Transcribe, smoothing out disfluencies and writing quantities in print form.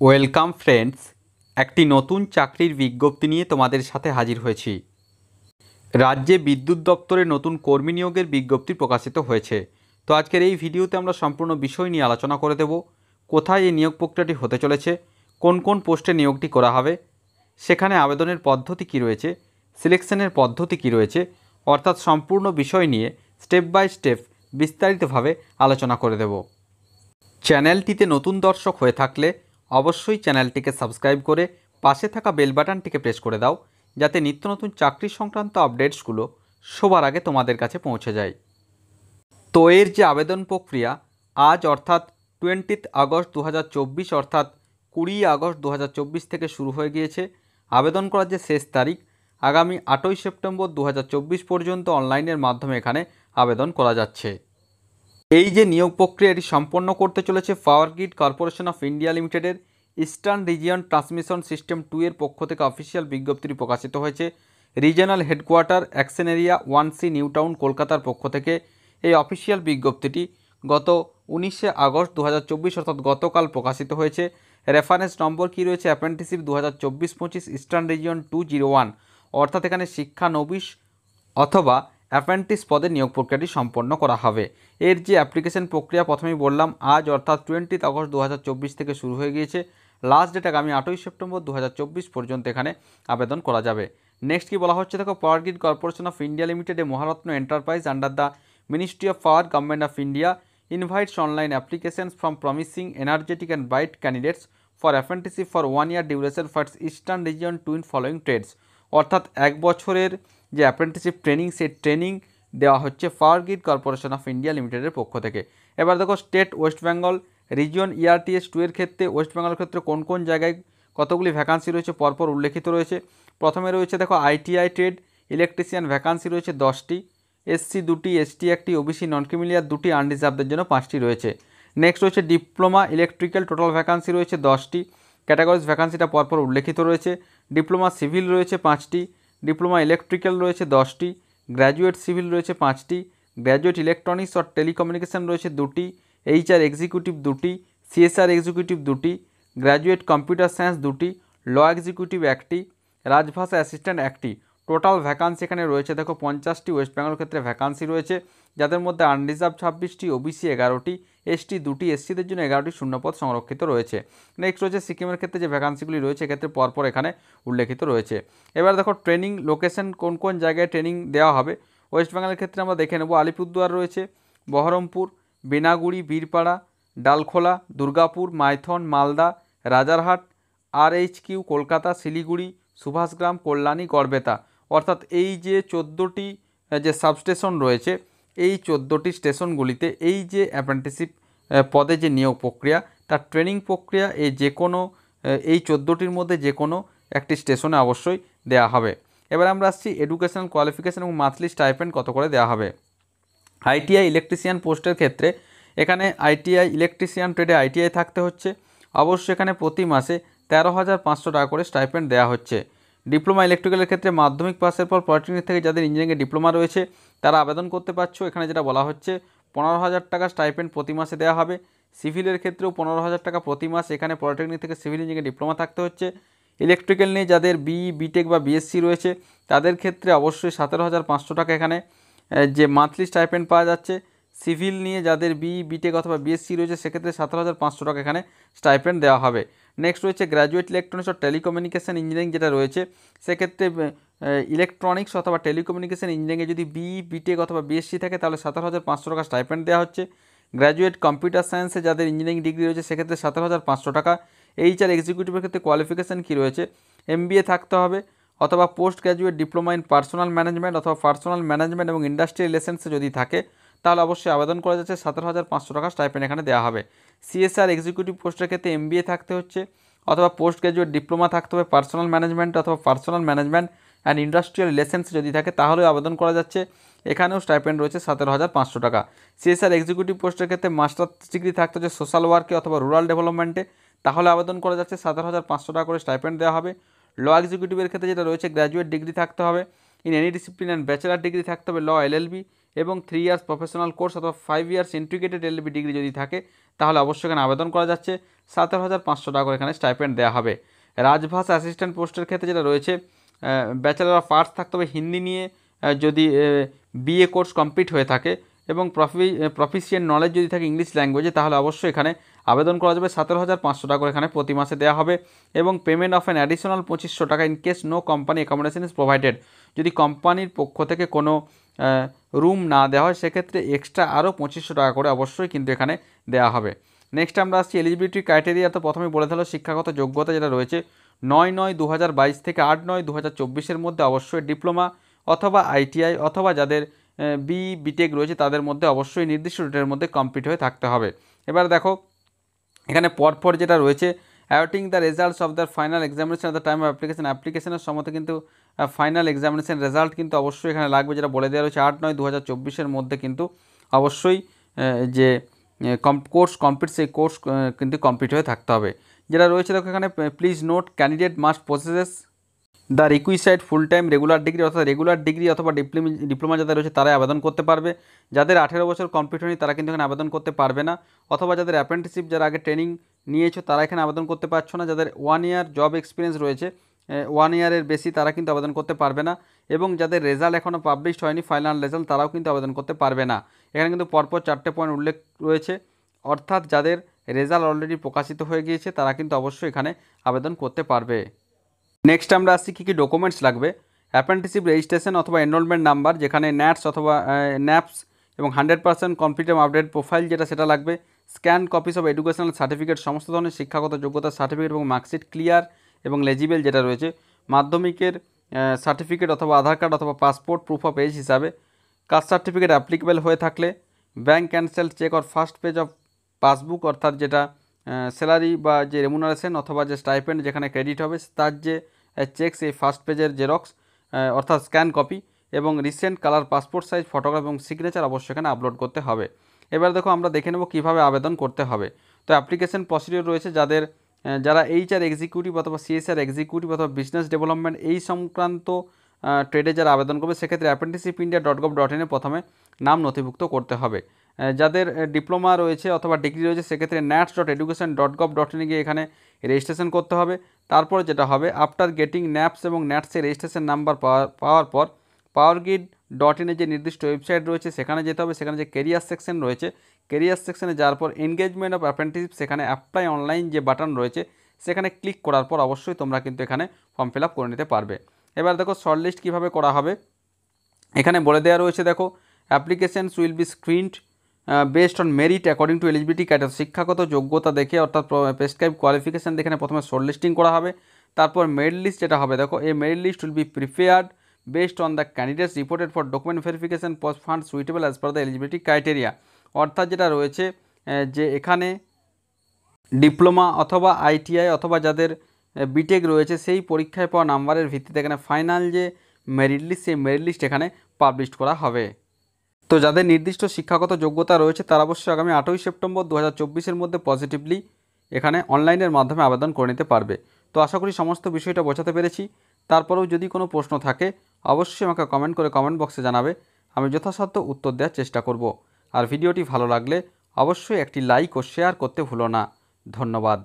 Welcome friends, একটি নতুন চাকরির বিজ্ঞপ্তি নিয়ে তোমাদের সাথে হাজির হয়েছি। রাজ্যে বিদ্যুৎ দপ্তরে নতুন কর্মী নিয়োগের বিজ্ঞপ্তি প্রকাশিত হয়েছে। তো আজকের এই ভিডিওতে আমরা সম্পূর্ণ বিষয় নিয়ে আলোচনা করে দেব। কোথায় এই নিয়োগ প্রক্রিয়াটি হতে চলেছে, কোন কোন পোস্টে নিয়োগটি করা হবে, সেখানে আবেদনের পদ্ধতি কী রয়েছে, সিলেকশনের পদ্ধতি কী রয়েছে, অর্থাৎ সম্পূর্ণ বিষয় নিয়ে স্টেপ বাই স্টেপ বিস্তারিতভাবে আলোচনা করে দেব। চ্যানেলটিতে নতুন দর্শক হয়ে থাকলে অবশ্যই চ্যানেলটিকে সাবস্ক্রাইব করে পাশে থাকা বেল বাটনটিকে প্রেস করে দাও, যাতে নিত্য নতুন চাকরি সংক্রান্ত আপডেটসগুলো সবার আগে তোমাদের কাছে পৌঁছে যায়। তো এর যে আবেদন প্রক্রিয়া, আজ অর্থাৎ 20 আগস্ট 2024 অর্থাৎ 20 আগস্ট 2024 থেকে শুরু হয়ে গিয়েছে। আবেদন করার যে শেষ তারিখ আগামী 8ই সেপ্টেম্বর 2024 পর্যন্ত অনলাইনের মাধ্যমে এখানে আবেদন করা যাচ্ছে। এই যে নিয়োগ প্রক্রিয়াটি সম্পন্ন করতে চলেছে পাওয়ার গ্রিড কর্পোরেশন অফ ইন্ডিয়া লিমিটেডের ইস্টার্ন রিজিয়ন ট্রান্সমিশন সিস্টেম 2 এর পক্ষ থেকে অফিসিয়াল বিজ্ঞপ্তিটি প্রকাশিত হয়েছে। Regional headquarter action area 1C new town কলকাতার পক্ষ থেকে এই অফিসিয়াল বিজ্ঞপ্তিটি গত 19শে আগস্ট 2024 অর্থাৎ গতকাল প্রকাশিত হয়েছে। রেফারেন্স নম্বর কী রয়েছে, অ্যাপ্রেন্টিসশিপ 2024-25 ইস্টার্ন রিজিয়ন 201, অর্থাৎ এখানে শিক্ষানবিশ অথবা অ্যাপ্রেন্টিস পদে নিয়োগ প্রক্রিয়াটি সম্পন্ন করা হবে। এর যে অ্যাপ্লিকেশন প্রক্রিয়া প্রথমেই বললাম, আজ অর্থাৎ 20 আগস্ট 2024 থেকে শুরু হয়ে গিয়েছে। লাস্ট ডেট আগামী 8ই সেপ্টেম্বর 2024 পর্যন্ত এখানে আবেদন করা যাবে। নেক্সট কি বলা হচ্ছে দেখো, Power Grid Corporation of India Limited a Maharatna enterprise under the Ministry of Power Government of India invites online applications from promising, energetic and bright candidates for apprenticeship for 1 year duration for its eastern region to in following trades, অর্থাৎ এক বছরের যে apprenticeship training, সেই training দেওয়া হচ্ছে পাওয়ার Grid Corporation of India লিমিটেডের পক্ষ থেকে। এবার দেখো, state West Bengal region ERTS 2 এর ক্ষেত্রে ওয়েস্ট বেঙ্গলের ক্ষেত্রে কোন কোন জায়গায় কতগুলি ভ্যাকান্সি রয়েছে পরপর উল্লেখিত রয়েছে। প্রথমে রয়েছে দেখো ITI ট্রেড ইলেকট্রিশিয়ান, ভ্যাকান্সি রয়েছে 10টি, SC 2টি, ST 1টি, OBC নন ক্রিমিলিয়ার 2টি, আনরিজার্ভদের জন্য 5টি রয়েছে। নেক্সট রয়েছে ডিপ্লোমা ইলেকট্রিক্যাল, টোটাল ভ্যাকান্সি রয়েছে 10টি, ক্যাটাগরিজ ভ্যাকান্সিটা পরপর উল্লেখিত রয়েছে। ডিপ্লোমা সিভিল রয়েছে 5টি, ডিপ্লোমা ইলেকট্রিক্যাল রয়েছে 10টি, গ্র্যাজুয়েট সিভিল রয়েছে 5টি, গ্র্যাজুয়েট ইলেকট্রনিক্স আর টেলিকমিউনিকেশন রয়েছে 2টি, HR এক্সিকিউটিভ 2টি, CSR এক্সিকিউটিভ 2টি, গ্র্যাজুয়েট কম্পিউটার সায়েন্স 2টি, ল এক্সিকিউটিভ 1টি, রাজভাষা অ্যাসিস্ট্যান্ট 1টি। টোটাল ভ্যাকান্সি এখানে রয়েছে দেখো 50টি ওয়েস্ট বেঙ্গল ক্ষেত্রে ভ্যাকান্সি রয়েছে, যাদের মধ্যে আনরিজার্ভ 26টি, OBC 11টি, ST 2টি, SCদের জন্য 11টি শূন্যপদ সংরক্ষিত রয়েছে। নেক্সট রয়েছে সিকিমের ক্ষেত্রে যে ভ্যাকান্সিগুলি রয়েছে এক্ষেত্রে পরপর এখানে উল্লেখিত রয়েছে। এবার দেখো ট্রেনিং লোকেশন কোন কোন জায়গায় ট্রেনিং দেওয়া হবে। ওয়েস্ট বেঙ্গলের ক্ষেত্রে আমরা দেখে নেব, আলিপুরদুয়ার রয়েছে, বহরমপুর, বেনাগুড়ি, বীরপাড়া, ডালখোলা, দুর্গাপুর, মাইথন, মালদা, রাজারহাট, RHQ কলকাতা, শিলিগুড়ি, সুভাষগ্রাম, কল্যাণী, গড়বেতা, অর্থাৎ এই যে 14টি যে সাবস্টেশন রয়েছে, এই 14টি স্টেশনগুলিতে এই যে অ্যাপ্রেন্টিসশিপ পদে যে নিয়োগ প্রক্রিয়া তার ট্রেনিং প্রক্রিয়া এই 14টির মধ্যে যে কোনো একটি স্টেশনে অবশ্যই দেওয়া হবে। এবার আমরা আসছি এডুকেশনাল কোয়ালিফিকেশান এবং মান্থলি স্টাইপেন্ড কত করে দেওয়া হবে। ITI ইলেকট্রিশিয়ান পোস্টের ক্ষেত্রে এখানে ITI ইলেকট্রিশিয়ান ট্রেডে ITI থাকতে হচ্ছে, অবশ্যই এখানে প্রতি মাসে 13,500 টাকা করে স্টাইপেন্ড দেওয়া হচ্ছে। ডিপ্লোমা ইলেকট্রিক্যালের ক্ষেত্রে মাধ্যমিক পাসের পর পলিটেকনিক থেকে যাদের ইঞ্জিনিয়ারিংয়ে ডিপ্লোমা রয়েছে তারা আবেদন করতে পারছো। এখানে যেটা বলা হচ্ছে 15,000 টাকা স্টাইপেন্ড প্রতি মাসে দেওয়া হবে। সিভিলের ক্ষেত্রেও 15,000 টাকা প্রতি মাস, এখানে পলিটেকনিক থেকে সিভিল ইঞ্জিনিয়ারিং ডিপ্লোমা থাকতে হচ্ছে। ইলেকট্রিক্যাল নিয়ে যাদের BE, BTech বা BSc রয়েছে তাদের ক্ষেত্রে অবশ্যই 17,500 টাকা এখানে যে মান্থলি স্টাইপেন্ড পাওয়া যাচ্ছে। সিভিল নিয়ে যাদের BE, BTech অথবা BSc রয়েছে সেক্ষেত্রে 17,500 টাকা এখানে স্টাইপেন্ড দেওয়া হবে। নেক্সট রয়েছে গ্র্যাজুয়েট ইলেকট্রনিক্স ও টেলিকমিউনিকেশন ইঞ্জিনিয়ারিং যেটা রয়েছে, সেক্ষেত্রে ইলেকট্রনিক্স অথবা টেলিকমিউনিকেশন ইঞ্জিনিয়ারিংয়ে যদি BE, BTech অথবা BSc থাকে তাহলে 17,500 টাকা স্টাইপেন্ড দেওয়া হচ্ছে। গ্র্যাজুয়েট কম্পিউটার সায়েন্সে যাদের ইঞ্জিনিয়ারিং ডিগ্রি রয়েছে সেক্ষেত্রে 17,500 টাকা। HR এক্সিকিউটিভের ক্ষেত্রে কোয়ালিফিকেশান কী রয়েছে, MBA থাকতে হবে অথবা post graduate diploma in personal management অথবা পার্সোনাল ম্যানেজমেন্ট এবং ইন্ডাস্ট্রিয়াল রিলেশনসে যদি থাকে তাহলে অবশ্যই আবেদন করা যাচ্ছে। 17,500 টাকা স্টাইপেন্ড এখানে দেওয়া হবে। CSR এক্সিকিউটিভ পোস্টের ক্ষেত্রে MBA থাকতে হচ্ছে অথবা পোস্ট গ্র্যাজুয়েট ডিপ্লোমা থাকতে হবে পার্সোনাল ম্যানেজমেন্ট অথবা পার্সোনাল ম্যানেজমেন্ট অ্যান্ড ইন্ডাস্ট্রিয়াল রিলেশনসে যদি থাকে তাহলেও আবেদন করা যাচ্ছে। এখানেও স্টাইপেন্ড রয়েছে 17,500 টাকা। CSR এক্সিকিউটিভ পোস্টের ক্ষেত্রে মাস্টার্স ডিগ্রি থাকতে হচ্ছে সোশ্যাল ওয়ার্কে অথবা রুরাল ডেভেলপমেন্টে, তাহলে আবেদন করা যাচ্ছে। 17,500 টাকা করে স্টাইপেন্ড দেওয়া হবে। ল এক্সিকিউটিভের ক্ষেত্রে যেটা রয়েছে গ্র্যাজুয়েট ডিগ্রি থাকতে হবে in any discipline and bachelor degree থাকতে হবে ল LLB এবং 3 ইয়ার্স প্রফেশনাল কোর্স অথবা 5 ইয়ার্স ইন্টিগ্রেটেড LLB ডিগ্রি যদি থাকে তাহলে অবশ্যই এখানে আবেদন করা যাচ্ছে। 17,500 টাকা করে এখানে স্টাইপেন্ড দেওয়া হবে। রাজভাষা অ্যাসিস্ট্যান্ট পোস্টের ক্ষেত্রে যেটা রয়েছে, ব্যাচেলর অফ আর্টস থাকতে হবে হিন্দি নিয়ে, যদি বিএ কোর্স কমপ্লিট হয়ে থাকে এবং প্রফিসিয়েন্ট নলেজ যদি থাকে ইংলিশ ল্যাঙ্গুয়েজে, তাহলে অবশ্যই এখানে আবেদন করা যাবে। 17,500 টাকা করে এখানে প্রতি মাসে দেওয়া হবে এবং পেমেন্ট অফ অ্যান অ্যাডিশনাল 2500 টাকা in case no company accommodation is provided. যদি কোম্পানির পক্ষ থেকে কোনো রুম না দেওয়া হয় সেক্ষেত্রে এক্সট্রা আরও 2500 টাকা করে অবশ্যই কিন্তু এখানে দেওয়া হবে। নেক্সট আমরা আসছি এলিজিবিলিটি ক্রাইটেরিয়া। তো প্রথমেই বলে দিল শিক্ষাগত যোগ্যতা যেটা রয়েছে 9/9/2022 থেকে 8/9/2024 মধ্যে অবশ্যই ডিপ্লোমা অথবা আইটিআই অথবা যাদের বিটেক রয়েছে তাদের মধ্যে অবশ্যই নির্দিষ্ট ডেটের মধ্যে কমপ্লিট হয়ে থাকতে হবে। এবার দেখো এখানে পরপর যেটা রয়েছে, awaiting the results of the final examination at the time of অ্যাপ্লিকেশনের সময় কিন্তু ফাইনাল এক্সামিনেশন রেজাল্ট কিন্তু অবশ্যই এখানে লাগবে, যেটা বলে দেওয়া রয়েছে 8/9/2024 মধ্যে কিন্তু অবশ্যই যে কোর্স কমপ্লিট সেই কোর্স কিন্তু কমপ্লিট হয়ে থাকতে হবে। যেটা রয়েছে দেখো এখানে, please note candidate must possesses the requisite full time regular degree, অর্থাৎ রেগুলার ডিগ্রি অথবা ডিপ্লোমা যাদের রয়েছে তারাই আবেদন করতে পারবে। যাদের 18 বছর কমপ্লিট হয়নি তারা কিন্তু এখানে আবেদন করতে পারবে না, অথবা যাদের অ্যাপ্রেন্টিসশিপ যারা আগে ট্রেনিং নিয়েছো তারা এখানে আবেদন করতে পারছো না। যাদের 1 ইয়ার জব এক্সপিরিয়েন্স রয়েছে 1 ইয়ারের বেশি তারা কিন্তু আবেদন করতে পারবে না, এবং যাদের রেজাল্ট এখনও পাবলিশড হয়নি ফাইনাল রেজাল্ট তারাও কিন্তু আবেদন করতে পারবে না। এখানে কিন্তু পরপর 4টে পয়েন্ট উল্লেখ রয়েছে, অর্থাৎ যাদের রেজাল্ট অলরেডি প্রকাশিত হয়ে গিয়েছে তারা কিন্তু অবশ্যই এখানে আবেদন করতে পারবে। নেক্সট আমরা আসছি কী কী ডকুমেন্টস লাগবে। অ্যাপ্রেন্টিসশিপ রেজিস্ট্রেশন অথবা এনরোলমেন্ট নাম্বার, যেখানে ন্যাটস অথবা ন্যাপস এবং 100% কমপ্লিট এবং আপডেট প্রোফাইল যেটা সেটা লাগবে। Scan copies of educational certificate, সমস্ত ধরনের শিক্ষাগত যোগ্যতার সার্টিফিকেট এবং মার্কশিট ক্লিয়ার এবং লেজিবেল যেটা রয়েছে। মাধ্যমিকের সার্টিফিকেট অথবা আধার কার্ড অথবা পাসপোর্ট প্রুফ অফ এজ হিসাবে। কাস্ট সার্টিফিকেট অ্যাপ্লিকেবল হয়ে থাকলে। Bank cancel check or first page of passbook, অর্থাৎ যেটা স্যালারি বা যে রেমুনারেশন অথবা যে স্টাইপেন্ড যেখানে ক্রেডিট হবে তার যে চেক সেই ফার্স্ট পেজের জেরক্স অর্থাৎ স্ক্যান কপি, এবং recent colour passport size photograph এবং সিগনেচার অবশ্যই এখানে আপলোড করতে হবে। এবার দেখো আমরা দেখে নেব কীভাবে আবেদন করতে হবে। তো অ্যাপ্লিকেশন প্রসিডিওর রয়েছে, যারা এইচআর এক্সিকিউটিভ অথবা সিএসআর এক্সিকিউটিভ অথবা বিজনেস ডেভেলপমেন্ট এই সংক্রান্ত ট্রেডে যারা আবেদন করবে সেক্ষেত্রে apprenticeshipindia.gov.in প্রথমে নাম নথিভুক্ত করতে হবে। যাদের ডিপ্লোমা রয়েছে অথবা ডিগ্রি রয়েছে সেক্ষেত্রে nats.education.gov.in গিয়ে এখানে রেজিস্ট্রেশন করতে হবে। তারপর যেটা হবে, আফটার গেটিং ন্যাপস এবং ন্যাটসের রেজিস্ট্রেশন নাম্বার পাওয়ার পর powergrid.in যে নির্দিষ্ট ওয়েবসাইট রয়েছে সেখানে যেতে হবে। সেখানে যে কেরিয়ার সেকশন রয়েছে, কেরিয়ার সেকশনে যাওয়ার পর এনগেজমেন্ট অফ অ্যাপ্রেন্টিসশিপ, সেখানে অ্যাপ্লাই অনলাইন যে বাটন রয়েছে সেখানে ক্লিক করার পর অবশ্যই তোমরা কিন্তু এখানে ফর্ম ফিল আপ করে নিতে পারবে। এবার দেখো শর্টলিস্ট কীভাবে করা হবে, এখানে বলে দেওয়া রয়েছে। দেখো applications will be screened based on merit according to eligibility criteria, শিক্ষাগত যোগ্যতা দেখে অর্থাৎ প্রেসক্রাইব কোয়ালিফিকেশান দেখে প্রথমে শর্ট লিস্টিং করা হবে। তারপর মেরিট লিস্ট যেটা হবে, দেখো এই merit list will be prepared based on the candidates reported for document verification post found suitable as per the eligibility criteria, অর্থাৎ যেটা রয়েছে যে এখানে ডিপ্লোমা অথবা আইটিআই অথবা যাদের বিটেক রয়েছে সেই পরীক্ষায় পাওয়া নাম্বারের ভিত্তিতে এখানে ফাইনাল যে মেরিট লিস্ট সেই মেরিট লিস্ট এখানে পাবলিশ করা হবে। তো যাদের নির্দিষ্ট শিক্ষাগত যোগ্যতা রয়েছে তারা অবশ্যই আগামী 8ই সেপ্টেম্বর 2024 মধ্যে পজিটিভলি এখানে অনলাইনের মাধ্যমে আবেদন করে নিতে পারবে। তো আশা করি সমস্ত বিষয়টা বোঝাতে পেরেছি। তারপরেও যদি কোনো প্রশ্ন থাকে অবশ্যই আমাকে কমেন্ট করে কমেন্ট বক্সে জানাবে, আমি যথাসাধ্য উত্তর দেওয়ার চেষ্টা করব। আর ভিডিওটি ভালো লাগলে অবশ্যই একটি লাইক ও শেয়ার করতে ভুলো না। ধন্যবাদ।